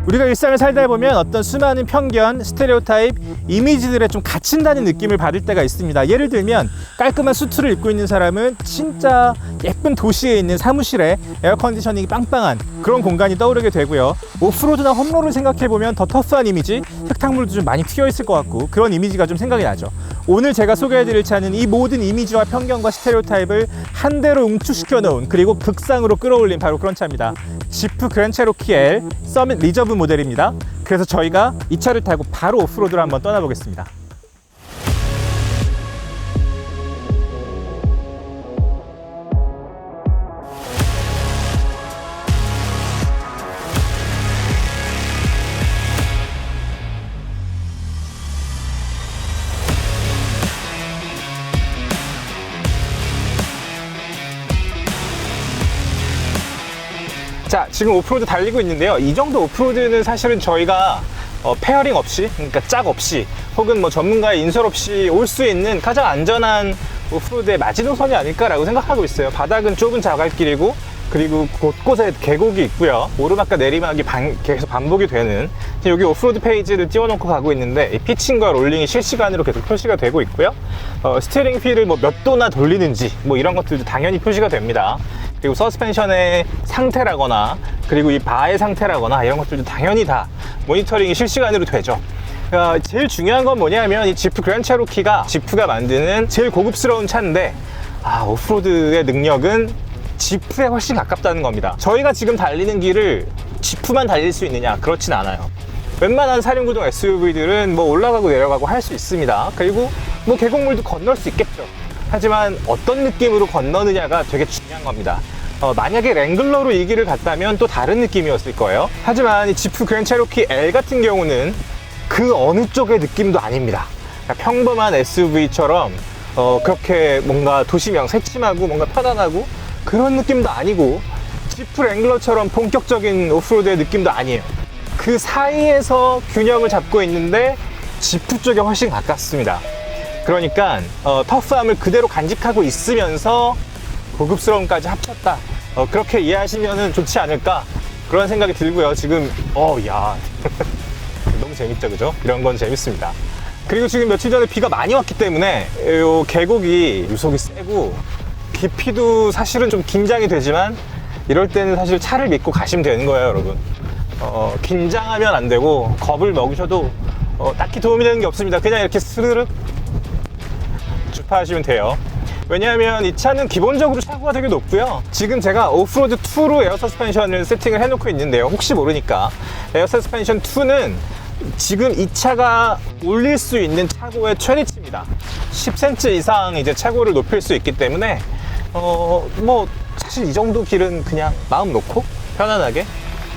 우리가 일상을 살다 보면 어떤 수많은 편견, 스테레오타입, 이미지들에 좀 갇힌다는 느낌을 받을 때가 있습니다. 예를 들면 깔끔한 수트를 입고 있는 사람은 진짜 예쁜 도시에 있는 사무실에 에어컨디셔닝이 빵빵한 그런 공간이 떠오르게 되고요. 오프로드나 험로를 생각해보면 더 터프한 이미지, 흙탕물도 좀 많이 튀어있을 것 같고 그런 이미지가 좀 생각이 나죠. 오늘 제가 소개해드릴 차는 이 모든 이미지와 편견과 스테레오타입을 한 대로 응축시켜 놓은 그리고 극상으로 끌어올린 바로 그런 차입니다. 지프 그랜 체로키 L 서밋 리저브 모델입니다. 그래서 저희가 이 차를 타고 바로 오프로드로 한번 떠나보겠습니다. 자, 지금 오프로드 달리고 있는데요. 이 정도 오프로드는 사실은 저희가 페어링 없이, 그러니까 짝 없이 혹은 뭐 전문가의 인솔 없이 올 수 있는 가장 안전한 오프로드의 마지노선이 아닐까라고 생각하고 있어요. 바닥은 좁은 자갈길이고 그리고 곳곳에 계곡이 있고요. 오르막과 내리막이 계속 반복이 되는, 여기 오프로드 페이지를 띄워놓고 가고 있는데 이 피칭과 롤링이 실시간으로 계속 표시가 되고 있고요. 스티어링 휠을 뭐 몇 도나 돌리는지 뭐 이런 것들도 당연히 표시가 됩니다. 그리고 서스펜션의 상태라거나 그리고 이 바의 상태라거나 이런 것들도 당연히 다 모니터링이 실시간으로 되죠. 제일 중요한 건 뭐냐면 이 지프 그랜 체로키가 지프가 만드는 제일 고급스러운 차인데 오프로드의 능력은 지프에 훨씬 가깝다는 겁니다. 저희가 지금 달리는 길을 지프만 달릴 수 있느냐? 그렇진 않아요. 웬만한 사륜구동 SUV들은 뭐 올라가고 내려가고 할 수 있습니다. 그리고 뭐 계곡물도 건널 수 있겠죠. 하지만 어떤 느낌으로 건너느냐가 되게 중요한 겁니다. 만약에 랭글러로 이 길을 갔다면 또 다른 느낌이었을 거예요. 하지만 이 지프 그랜 체로키 L 같은 경우는 그 어느 쪽의 느낌도 아닙니다. 평범한 SUV처럼 그렇게 뭔가 도시명 새침하고 뭔가 편안하고 그런 느낌도 아니고 지프 랭글러처럼 본격적인 오프로드의 느낌도 아니에요. 그 사이에서 균형을 잡고 있는데 지프 쪽에 훨씬 가깝습니다. 그러니까 터프함을 그대로 간직하고 있으면서 고급스러움까지 합쳤다, 그렇게 이해하시면 좋지 않을까 그런 생각이 들고요. 지금 야 너무 재밌죠, 그죠? 이런 건 재밌습니다. 그리고 지금 며칠 전에 비가 많이 왔기 때문에 요 계곡이 유속이 세고 깊이도 사실은 좀 긴장이 되지만 이럴 때는 사실 차를 믿고 가시면 되는 거예요, 여러분. 긴장하면 안 되고 겁을 먹으셔도 딱히 도움이 되는 게 없습니다. 그냥 이렇게 스르륵 주파하시면 돼요. 왜냐하면 이 차는 기본적으로 차고가 되게 높고요. 지금 제가 오프로드 2로 에어 서스펜션을 세팅을 해놓고 있는데요. 혹시 모르니까 에어 서스펜션 2는 지금 이 차가 올릴 수 있는 차고의 최대치입니다. 10cm 이상 이제 차고를 높일 수 있기 때문에 뭐 사실 이 정도 길은 그냥 마음 놓고 편안하게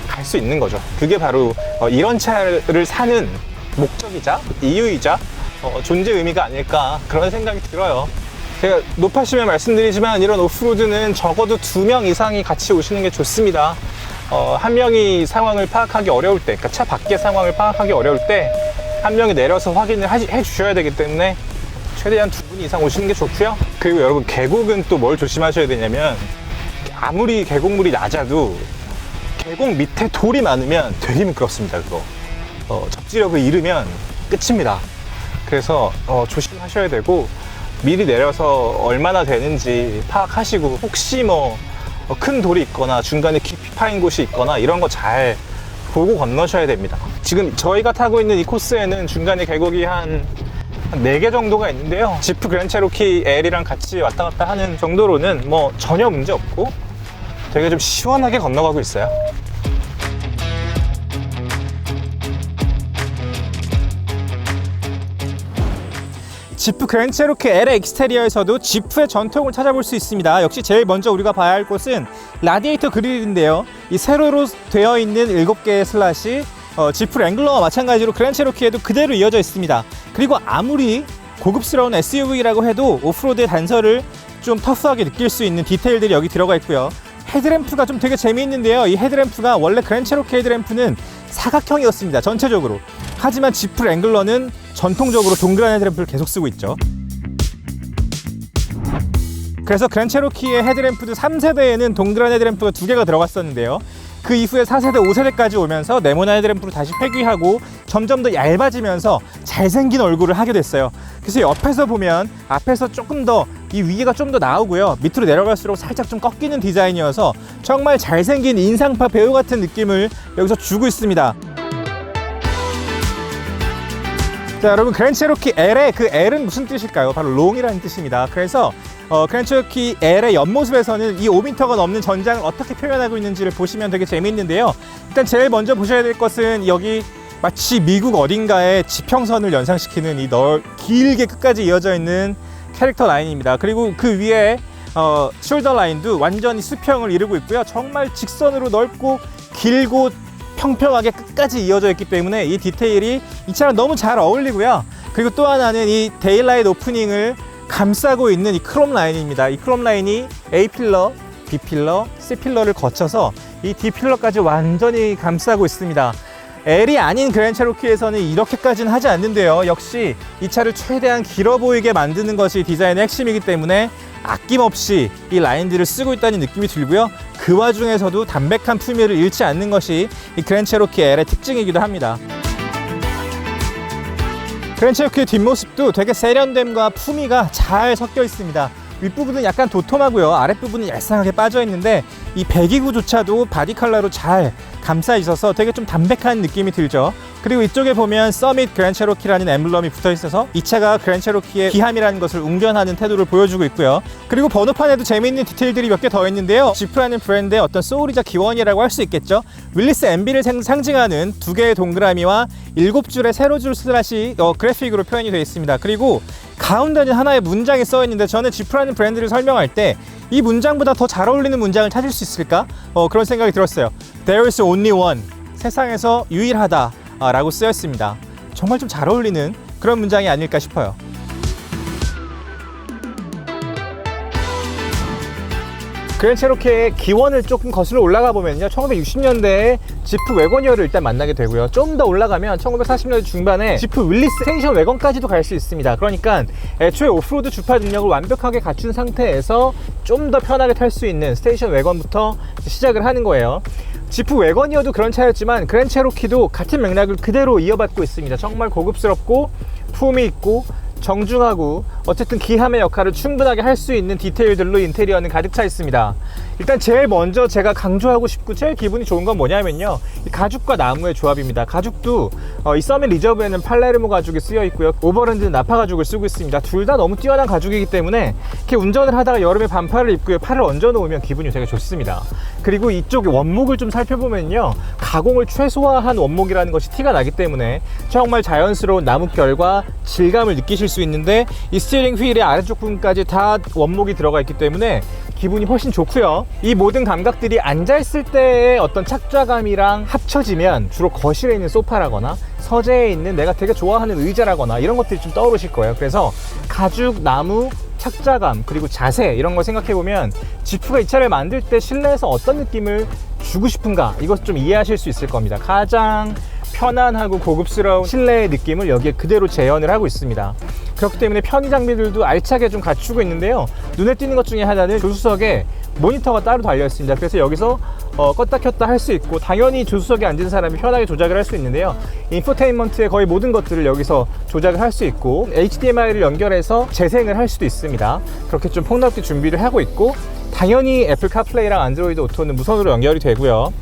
갈 수 있는 거죠. 그게 바로 이런 차를 사는 목적이자 이유이자 존재 의미가 아닐까 그런 생각이 들어요. 제가 높아시면 말씀드리지만 이런 오프로드는 적어도 2명 이상이 같이 오시는 게 좋습니다. 한 명이 상황을 파악하기 어려울 때, 그러니까 차 밖의 상황을 파악하기 어려울 때 한 명이 내려서 확인을 해 주셔야 되기 때문에 최대한 2분 이상 오시는 게 좋고요. 그리고 여러분, 계곡은 또 뭘 조심하셔야 되냐면 아무리 계곡물이 낮아도 계곡 밑에 돌이 많으면 되게 미끄럽습니다. 그거 접지력을 잃으면 끝입니다. 그래서 조심하셔야 되고 미리 내려서 얼마나 되는지 파악하시고 혹시 뭐 큰 돌이 있거나 중간에 깊이 파인 곳이 있거나 이런 거 잘 보고 건너셔야 됩니다. 지금 저희가 타고 있는 이 코스에는 중간에 계곡이 한 4개 정도가 있는데요. 지프 그랜 체로키 L이랑 같이 왔다 갔다 하는 정도로는 뭐 전혀 문제 없고 되게 좀 시원하게 건너가고 있어요. 지프 그랜 체로키 L의 익스테리어에서도 지프의 전통을 찾아볼 수 있습니다. 역시 제일 먼저 우리가 봐야 할 곳은 라디에이터 그릴인데요. 이 세로로 되어 있는 7개의 슬롯이 지프 랭글러와 마찬가지로 그랜 체로키에도 그대로 이어져 있습니다. 그리고 아무리 고급스러운 SUV라고 해도 오프로드의 단서를 좀 터프하게 느낄 수 있는 디테일들이 여기 들어가 있고요. 헤드램프가 좀 되게 재미있는데요. 이 헤드램프가 원래 그랜 체로키 헤드램프는 사각형이었습니다, 전체적으로. 하지만 지프 랭글러는 전통적으로 동그란 헤드램프를 계속 쓰고 있죠. 그래서 그랜 체로키의 헤드램프도 3세대에는 동그란 헤드램프가 2개가 들어갔었는데요. 그 이후에 4세대, 5세대까지 오면서 네모난 헤드램프로 다시 회귀하고 점점 더 얇아지면서 잘생긴 얼굴을 하게 됐어요. 그래서 옆에서 보면 앞에서 조금 더 이 위에가 좀 더 나오고요, 밑으로 내려갈수록 살짝 좀 꺾이는 디자인이어서 정말 잘생긴 인상파 배우 같은 느낌을 여기서 주고 있습니다. 자, 여러분, 그랜드 체로키 L의 그 L은 무슨 뜻일까요? 바로 롱이라는 뜻입니다. 그래서 그랜드 체로키 L의 옆모습에서는 이 5m가 넘는 전장을 어떻게 표현하고 있는지를 보시면 되게 재미있는데요. 일단 제일 먼저 보셔야 될 것은 여기 마치 미국 어딘가의 지평선을 연상시키는 이 길게 끝까지 이어져 있는 캐릭터 라인입니다. 그리고 그 위에 숄더 라인도 완전히 수평을 이루고 있고요. 정말 직선으로 넓고 길고 평평하게 끝까지 이어져 있기 때문에 이 디테일이 이 차랑 너무 잘 어울리고요. 그리고 또 하나는 이 데일라이트 오프닝을 감싸고 있는 이 크롬 라인입니다. 이 크롬 라인이 A 필러, B 필러, C 필러를 거쳐서 이 D 필러까지 완전히 감싸고 있습니다. L이 아닌 그랜드 체로키에서는 이렇게까지는 하지 않는데요. 역시 이 차를 최대한 길어 보이게 만드는 것이 디자인의 핵심이기 때문에 아낌없이 이 라인들을 쓰고 있다는 느낌이 들고요. 그 와중에서도 담백한 품위를 잃지 않는 것이 이 그랜드 체로키 L의 특징이기도 합니다. 그랜드 체로키의 뒷모습도 되게 세련됨과 품위가 잘 섞여 있습니다. 윗부분은 약간 도톰하고요, 아랫부분은 얄쌍하게 빠져 있는데 이 배기구조차도 바디 컬러로 잘 감싸 있어서 되게 좀 담백한 느낌이 들죠. 그리고 이쪽에 보면 서밋 그랜드 체로키라는 엠블럼이 붙어 있어서 이 차가 그랜드 체로키의 기함이라는 것을 웅변하는 태도를 보여주고 있고요. 그리고 번호판에도 재미있는 디테일들이 몇 개 더 있는데요. 지프라는 브랜드의 어떤 소울이자 기원이라고 할 수 있겠죠. 윌리스 MB를 상징하는 두 개의 동그라미와 7줄의 세로줄 슬롯이 그래픽으로 표현이 되어 있습니다. 그리고 가운데는 하나의 문장이 써 있는데 저는 지프라는 브랜드를 설명할 때 이 문장보다 더 잘 어울리는 문장을 찾을 수 있을까? 그런 생각이 들었어요. There is only one. 세상에서 유일하다 라고 쓰여 있습니다. 정말 좀 잘 어울리는 그런 문장이 아닐까 싶어요. 그랜드 체로키의 기원을 조금 거슬러 올라가 보면요, 1960년대에 지프 웨거니어를 일단 만나게 되고요. 좀 더 올라가면 1940년대 중반에 지프 윌리스 스테이션 웨건까지도 갈 수 있습니다. 그러니까 애초에 오프로드 주파 능력을 완벽하게 갖춘 상태에서 좀 더 편하게 탈 수 있는 스테이션 웨건부터 시작을 하는 거예요. 지프 웨거니어도 그런 차였지만 그랜드 체로키도 같은 맥락을 그대로 이어받고 있습니다. 정말 고급스럽고 품위 있고 정중하고 어쨌든 기함의 역할을 충분하게 할 수 있는 디테일들로 인테리어는 가득 차 있습니다. 일단 제일 먼저 제가 강조하고 싶고 제일 기분이 좋은 건 뭐냐면요, 이 가죽과 나무의 조합입니다. 가죽도 이 서밋 리저브에는 팔레르모 가죽이 쓰여 있고요, 오버랜드는 나파 가죽을 쓰고 있습니다. 둘 다 너무 뛰어난 가죽이기 때문에 이렇게 운전을 하다가 여름에 반팔을 입고 팔을 얹어 놓으면 기분이 되게 좋습니다. 그리고 이쪽 원목을 좀 살펴보면요, 가공을 최소화한 원목이라는 것이 티가 나기 때문에 정말 자연스러운 나뭇결과 질감을 느끼실 수 있는데, 이 스티어링 휠의 아래쪽 부분까지 다 원목이 들어가 있기 때문에 기분이 훨씬 좋고요. 이 모든 감각들이 앉아있을 때의 어떤 착좌감이랑 합쳐지면 주로 거실에 있는 소파라거나 서재에 있는 내가 되게 좋아하는 의자라거나 이런 것들이 좀 떠오르실 거예요. 그래서 가죽, 나무, 착좌감, 그리고 자세, 이런 걸 생각해보면 지프가 이 차를 만들 때 실내에서 어떤 느낌을 주고 싶은가, 이것 좀 이해하실 수 있을 겁니다. 가장 편안하고 고급스러운 실내의 느낌을 여기에 그대로 재현을 하고 있습니다. 그렇기 때문에 편의 장비들도 알차게 좀 갖추고 있는데요, 눈에 띄는 것 중에 하나는 조수석에 모니터가 따로 달려 있습니다. 그래서 여기서 껐다 켰다 할 수 있고, 당연히 조수석에 앉은 사람이 편하게 조작을 할 수 있는데요, 인포테인먼트의 거의 모든 것들을 여기서 조작을 할 수 있고, HDMI를 연결해서 재생을 할 수도 있습니다. 그렇게 좀 폭넓게 준비를 하고 있고, 당연히 애플 카플레이랑 안드로이드 오토는 무선으로 연결이 되고요,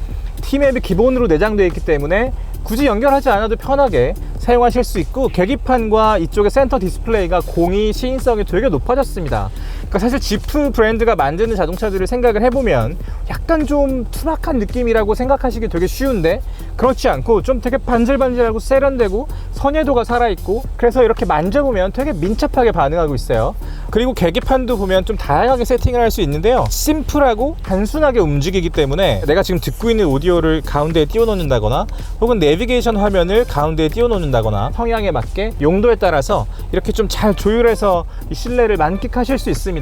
T맵이 기본으로 내장되어 있기 때문에 굳이 연결하지 않아도 편하게 사용하실 수 있고, 계기판과 이쪽의 센터 디스플레이가 공이 시인성이 되게 높아졌습니다. 그러니까 사실 지프 브랜드가 만드는 자동차들을 생각을 해보면 약간 좀 투박한 느낌이라고 생각하시기 되게 쉬운데, 그렇지 않고 좀 되게 반질반질하고 세련되고 선예도가 살아있고, 그래서 이렇게 만져보면 되게 민첩하게 반응하고 있어요. 그리고 계기판도 보면 좀 다양하게 세팅을 할 수 있는데요, 심플하고 단순하게 움직이기 때문에 내가 지금 듣고 있는 오디오를 가운데에 띄워 놓는다거나 혹은 내비게이션 화면을 가운데에 띄워 놓는다거나 성향에 맞게 용도에 따라서 이렇게 좀 잘 조율해서 이 실내를 만끽하실 수 있습니다.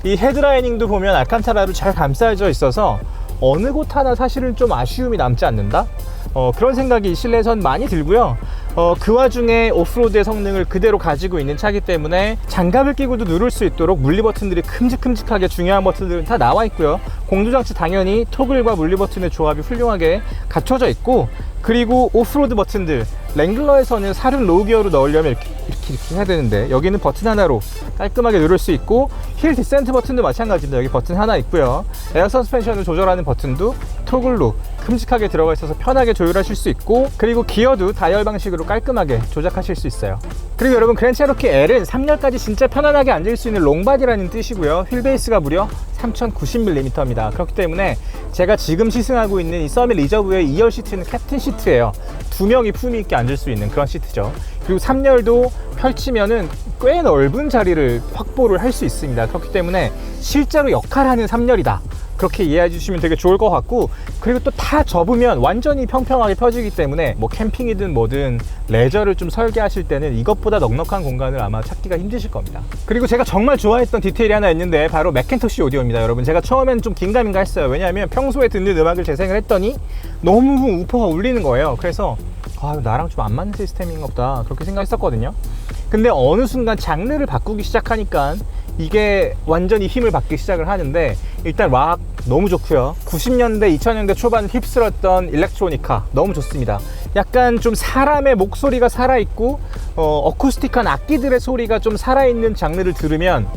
이 헤드라이닝도 보면 알칸타라로 잘 감싸져 있어서 어느 곳 하나 사실은 좀 아쉬움이 남지 않는다? 그런 생각이 이 실내에선 많이 들고요. 그 와중에 오프로드의 성능을 그대로 가지고 있는 차기 때문에 장갑을 끼고도 누를 수 있도록 물리 버튼들이 큼직큼직하게 중요한 버튼들은 다 나와 있고요. 공조장치 당연히 토글과 물리 버튼의 조합이 훌륭하게 갖춰져 있고, 그리고 오프로드 버튼들, 랭글러에서는 사륜 로우 기어로 넣으려면 이렇게 해야 되는데 여기는 버튼 하나로 깔끔하게 누를 수 있고, 힐 디센트 버튼도 마찬가지입니다. 여기 버튼 하나 있고요. 에어 서스펜션을 조절하는 버튼도 토글로 큼직하게 들어가 있어서 편하게 조율하실 수 있고, 그리고 기어도 다이얼 방식으로 깔끔하게 조작하실 수 있어요. 그리고 여러분, 그랜드 체로키 L은 3열까지 진짜 편안하게 앉을 수 있는 롱바디라는 뜻이고요. 휠 베이스가 무려 3090mm입니다. 그렇기 때문에 제가 지금 시승하고 있는 이 서밋 리저브의 2열 시트는 캡틴 시트예요. 두 명이 품위 있게 앉을 수 있는 그런 시트죠. 그리고 3열도 펼치면은 꽤 넓은 자리를 확보를 할 수 있습니다. 그렇기 때문에 실제로 역할하는 3열이다, 그렇게 이해해 주시면 되게 좋을 것 같고, 그리고 또 다 접으면 완전히 평평하게 펴지기 때문에 뭐 캠핑이든 뭐든 레저를 좀 설계하실 때는 이것보다 넉넉한 공간을 아마 찾기가 힘드실 겁니다. 그리고 제가 정말 좋아했던 디테일이 하나 있는데 바로 맥킨토시 오디오입니다. 여러분, 제가 처음에는 좀 긴가민가 했어요. 왜냐하면 평소에 듣는 음악을 재생을 했더니 너무 우퍼가 울리는 거예요. 그래서 나랑 좀 안 맞는 시스템인가 보다, 그렇게 생각했었거든요. 근데 어느 순간 장르를 바꾸기 시작하니까 이게 완전히 힘을 받기 시작을 하는데, 일단 락 너무 좋고요. 90년대 2000년대 초반 휩쓸었던 일렉트로니카 너무 좋습니다. 약간 좀 사람의 목소리가 살아있고 어쿠스틱한 악기들의 소리가 좀 살아있는 장르를 들으면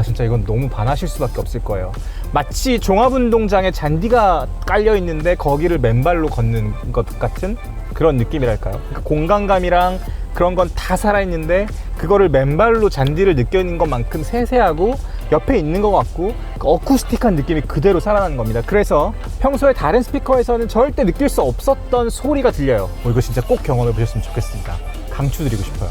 진짜 이건 너무 반하실 수밖에 없을 거예요. 마치 종합운동장에 잔디가 깔려 있는데 거기를 맨발로 걷는 것 같은 그런 느낌이랄까요. 그러니까 공간감이랑 그런 건 다 살아있는데 그거를 맨발로 잔디를 느껴는 것만큼 세세하고 옆에 있는 것 같고 어쿠스틱한 느낌이 그대로 살아나는 겁니다. 그래서 평소에 다른 스피커에서는 절대 느낄 수 없었던 소리가 들려요. 이거 진짜 꼭 경험해 보셨으면 좋겠습니다. 강추드리고 싶어요.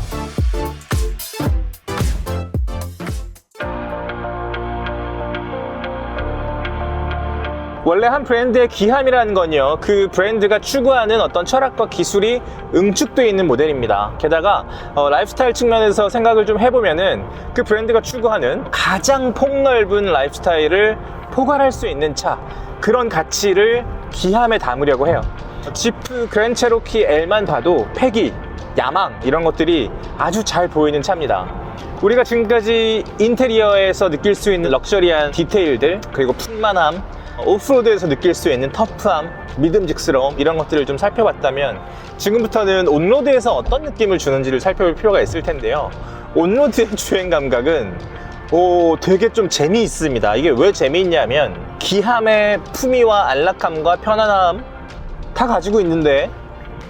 원래 한 브랜드의 귀함이라는 건요, 그 브랜드가 추구하는 어떤 철학과 기술이 응축되어 있는 모델입니다. 게다가 라이프스타일 측면에서 생각을 좀 해보면은 그 브랜드가 추구하는 가장 폭넓은 라이프스타일을 포괄할 수 있는 차, 그런 가치를 귀함에 담으려고 해요. 지프 그랜드 체로키 L만 봐도 패기, 야망 이런 것들이 아주 잘 보이는 차입니다. 우리가 지금까지 인테리어에서 느낄 수 있는 럭셔리한 디테일들, 그리고 풍만함, 오프로드에서 느낄 수 있는 터프함, 믿음직스러움, 이런 것들을 좀 살펴봤다면 지금부터는 온로드에서 어떤 느낌을 주는지를 살펴볼 필요가 있을 텐데요. 온로드의 주행 감각은 되게 좀 재미있습니다. 이게 왜 재미있냐면 기함의 품위와 안락함과 편안함 다 가지고 있는데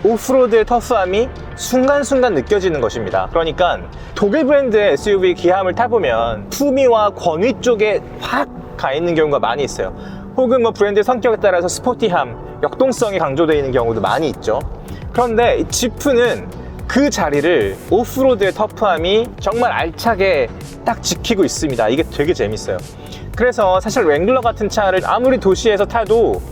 오프로드의 터프함이 순간순간 느껴지는 것입니다. 그러니까 독일 브랜드의 SUV 기함을 타보면 품위와 권위 쪽에 확 가 있는 경우가 많이 있어요. 혹은 뭐 브랜드의 성격에 따라서 스포티함, 역동성이 강조되어 있는 경우도 많이 있죠. 그런데 이 지프는 그 자리를 오프로드의 터프함이 정말 알차게 딱 지키고 있습니다. 이게 되게 재밌어요. 그래서 사실 랭글러 같은 차를 아무리 도시에서 타도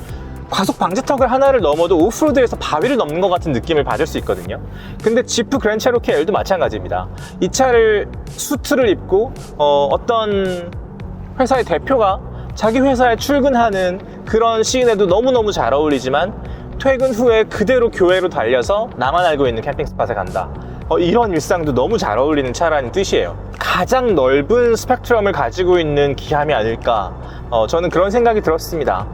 과속 방지턱을 하나를 넘어도 오프로드에서 바위를 넘는 것 같은 느낌을 받을 수 있거든요. 근데 지프 그랜드 체로키 L도 마찬가지입니다. 이 차를 수트를 입고 어떤 회사의 대표가 자기 회사에 출근하는 그런 시인에도 너무너무 잘 어울리지만 퇴근 후에 그대로 교회로 달려서 나만 알고 있는 캠핑 스팟에 간다. 이런 일상도 너무 잘 어울리는 차라는 뜻이에요. 가장 넓은 스펙트럼을 가지고 있는 기함이 아닐까, 저는 그런 생각이 들었습니다.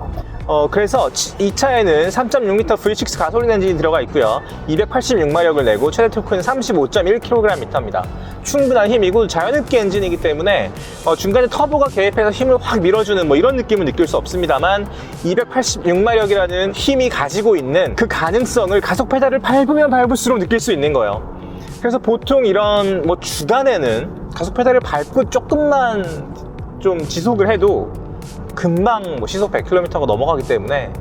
그래서 이 차에는 3.6L V6 가솔린 엔진이 들어가 있고요. 286마력을 내고 최대 토크는 35.1kgm입니다. 충분한 힘이고 자연흡기 엔진이기 때문에 중간에 터보가 개입해서 힘을 확 밀어주는 뭐 이런 느낌은 느낄 수 없습니다만 286마력이라는 힘이 가지고 있는 그 가능성을 가속 페달을 밟으면 밟을수록 느낄 수 있는 거예요. 그래서 보통 이런 뭐 주간에는 가속 페달을 밟고 조금만 좀 지속을 해도 금방 뭐 시속 100km가 넘어가기 때문에,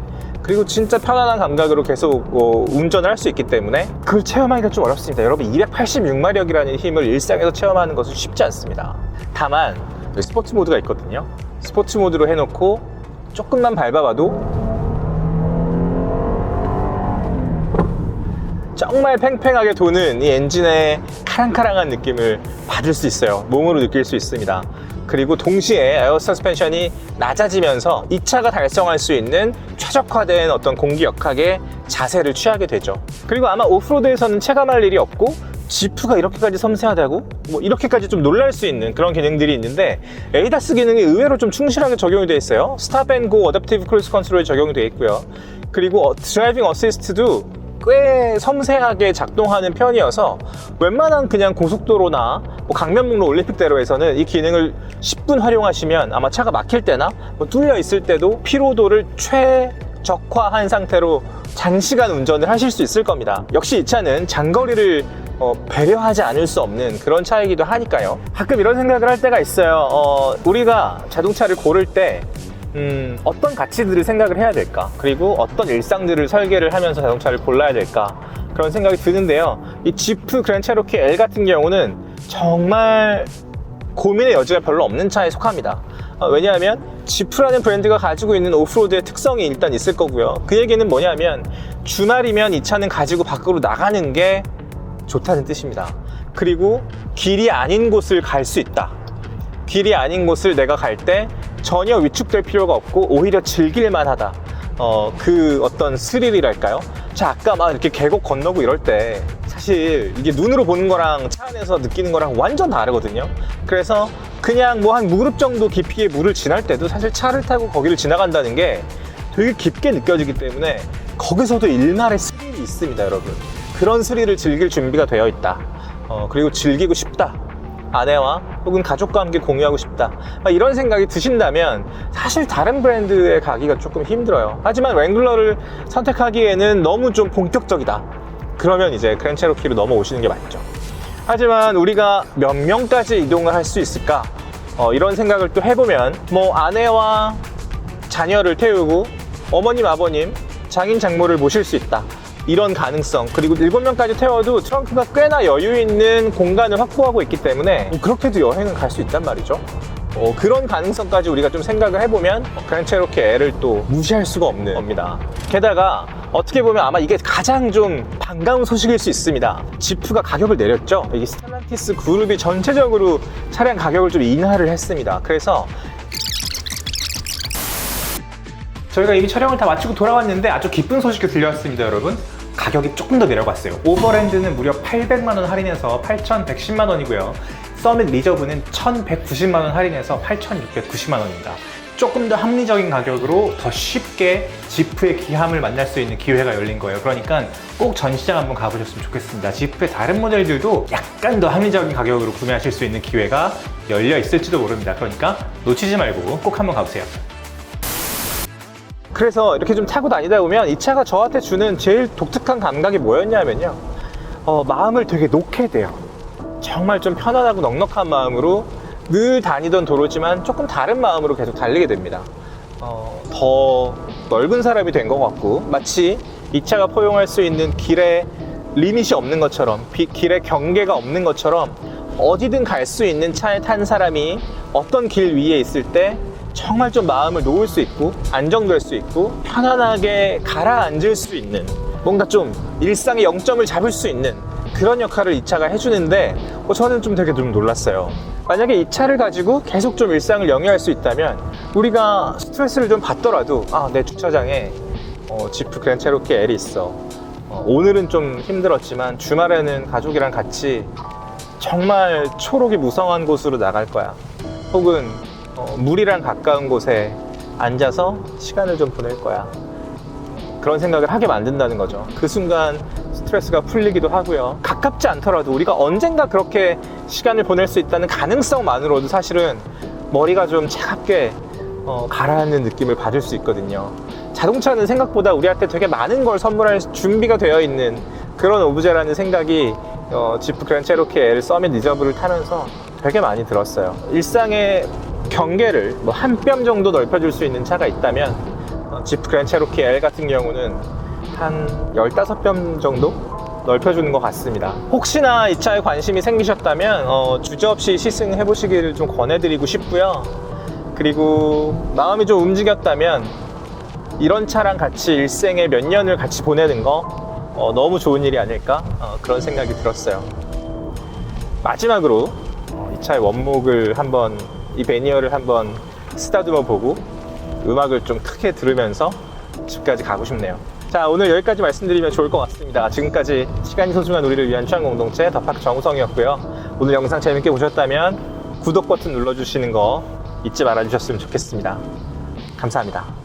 그리고 진짜 편안한 감각으로 계속 운전을 할 수 있기 때문에 그걸 체험하기가 좀 어렵습니다. 여러분, 286마력이라는 힘을 일상에서 체험하는 것은 쉽지 않습니다. 다만 스포츠 모드가 있거든요. 스포츠 모드로 해놓고 조금만 밟아봐도 정말 팽팽하게 도는 이 엔진의 카랑카랑한 느낌을 받을 수 있어요. 몸으로 느낄 수 있습니다. 그리고 동시에 에어 서스펜션이 낮아지면서 이 차가 달성할 수 있는 최적화된 어떤 공기 역학의 자세를 취하게 되죠. 그리고 아마 오프로드에서는 체감할 일이 없고 지프가 이렇게까지 섬세하다고? 뭐 이렇게까지 좀 놀랄 수 있는 그런 기능들이 있는데 에이다스 기능이 의외로 좀 충실하게 적용이 되어 있어요. 스탑 앤 고 어댑티브 크루즈 컨트롤이 적용이 되어 있고요. 그리고 드라이빙 어시스트도 꽤 섬세하게 작동하는 편이어서 웬만한 그냥 고속도로나 뭐 강변북로 올림픽대로에서는 이 기능을 10분 활용하시면 아마 차가 막힐 때나 뭐 뚫려 있을 때도 피로도를 최적화한 상태로 장시간 운전을 하실 수 있을 겁니다. 역시 이 차는 장거리를 배려하지 않을 수 없는 그런 차이기도 하니까요. 가끔 이런 생각을 할 때가 있어요. 우리가 자동차를 고를 때 어떤 가치들을 생각을 해야 될까? 그리고 어떤 일상들을 설계를 하면서 자동차를 골라야 될까? 그런 생각이 드는데요. 이 지프 그랜드 체로키 L 같은 경우는 정말 고민의 여지가 별로 없는 차에 속합니다. 왜냐하면 지프라는 브랜드가 가지고 있는 오프로드의 특성이 일단 있을 거고요. 그 얘기는 뭐냐면 주말이면 이 차는 가지고 밖으로 나가는 게 좋다는 뜻입니다. 그리고 길이 아닌 곳을 갈 수 있다. 길이 아닌 곳을 내가 갈 때 전혀 위축될 필요가 없고 오히려 즐길만 하다. 그 어떤 스릴이랄까요? 자, 아까 막 이렇게 계곡 건너고 이럴 때 사실 이게 눈으로 보는 거랑 차 안에서 느끼는 거랑 완전 다르거든요. 그래서 그냥 뭐 한 무릎 정도 깊이의 물을 지날 때도 사실 차를 타고 거기를 지나간다는 게 되게 깊게 느껴지기 때문에 거기서도 일말의 스릴이 있습니다, 여러분. 그런 스릴을 즐길 준비가 되어 있다. 그리고 즐기고 싶다. 아내와 혹은 가족과 함께 공유하고 싶다. 이런 생각이 드신다면 사실 다른 브랜드에 가기가 조금 힘들어요. 하지만 랭글러를 선택하기에는 너무 좀 본격적이다. 그러면 이제 그랜드 체로키로 넘어오시는 게 맞죠. 하지만 우리가 몇 명까지 이동을 할 수 있을까? 이런 생각을 또 해보면 뭐 아내와 자녀를 태우고 어머님, 아버님, 장인, 장모를 모실 수 있다. 이런 가능성, 그리고 7명까지 태워도 트렁크가 꽤나 여유 있는 공간을 확보하고 있기 때문에 그렇게도 여행을 갈 수 있단 말이죠. 그런 가능성까지 우리가 좀 생각을 해보면 그랜드 체로키 L을 또 무시할 수가 없는 겁니다. 게다가 어떻게 보면 아마 이게 가장 좀 반가운 소식일 수 있습니다. 지프가 가격을 내렸죠. 이게 스텔란티스 그룹이 전체적으로 차량 가격을 좀 인하를 했습니다. 그래서 저희가 이미 촬영을 다 마치고 돌아왔는데 아주 기쁜 소식이 들려왔습니다, 여러분. 가격이 조금 더 내려갔어요. 오버랜드는 무려 800만원 할인해서 8,110만원이고요. 서밋 리저브는 1,190만원 할인해서 8,690만원입니다. 조금 더 합리적인 가격으로 더 쉽게 지프의 귀함을 만날 수 있는 기회가 열린 거예요. 그러니까 꼭 전시장 한번 가보셨으면 좋겠습니다. 지프의 다른 모델들도 약간 더 합리적인 가격으로 구매하실 수 있는 기회가 열려 있을지도 모릅니다. 그러니까 놓치지 말고 꼭 한번 가보세요. 그래서 이렇게 좀 타고 다니다 보면 이 차가 저한테 주는 제일 독특한 감각이 뭐였냐면요, 마음을 되게 놓게 돼요. 정말 좀 편안하고 넉넉한 마음으로 늘 다니던 도로지만 조금 다른 마음으로 계속 달리게 됩니다. 더 넓은 사람이 된 것 같고 마치 이 차가 포용할 수 있는 길에 리밋이 없는 것처럼, 길에 경계가 없는 것처럼 어디든 갈 수 있는 차에 탄 사람이 어떤 길 위에 있을 때 정말 좀 마음을 놓을 수 있고 안정될 수 있고 편안하게 가라앉을 수 있는, 뭔가 좀 일상의 0점을 잡을 수 있는 그런 역할을 이 차가 해주는데 저는 좀 되게 좀 놀랐어요. 만약에 이 차를 가지고 계속 좀 일상을 영위할 수 있다면 우리가 스트레스를 좀 받더라도 내 주차장에 지프 그랜드 체로키 L이 있어. 오늘은 좀 힘들었지만 주말에는 가족이랑 같이 정말 초록이 무성한 곳으로 나갈 거야. 혹은 물이랑 가까운 곳에 앉아서 시간을 좀 보낼 거야. 그런 생각을 하게 만든다는 거죠. 그 순간 스트레스가 풀리기도 하고요. 가깝지 않더라도 우리가 언젠가 그렇게 시간을 보낼 수 있다는 가능성만으로도 사실은 머리가 좀 차갑게 가라앉는 느낌을 받을 수 있거든요. 자동차는 생각보다 우리한테 되게 많은 걸 선물할 준비가 되어 있는 그런 오브제라는 생각이 지프 그랜드 체로키 L 서밋 리저브를 타면서 되게 많이 들었어요. 일상의 경계를 한 뼘 정도 넓혀줄 수 있는 차가 있다면 지프 그랜드 체로키 L 같은 경우는 한 15뼘 정도 넓혀주는 것 같습니다. 혹시나 이 차에 관심이 생기셨다면 주저없이 시승해 보시기를 좀 권해드리고 싶고요. 그리고 마음이 좀 움직였다면 이런 차랑 같이 일생에 몇 년을 같이 보내는 거 너무 좋은 일이 아닐까, 그런 생각이 들었어요. 마지막으로 이 차의 원목을 한번 이 베니어를 한번 쓰다듬어 보고 음악을 좀 크게 들으면서 집까지 가고 싶네요. 자, 오늘 여기까지 말씀드리면 좋을 것 같습니다. 지금까지 시간이 소중한 우리를 위한 취향 공동체 더파크 정우성이었고요. 오늘 영상 재밌게 보셨다면 구독 버튼 눌러주시는 거 잊지 말아주셨으면 좋겠습니다. 감사합니다.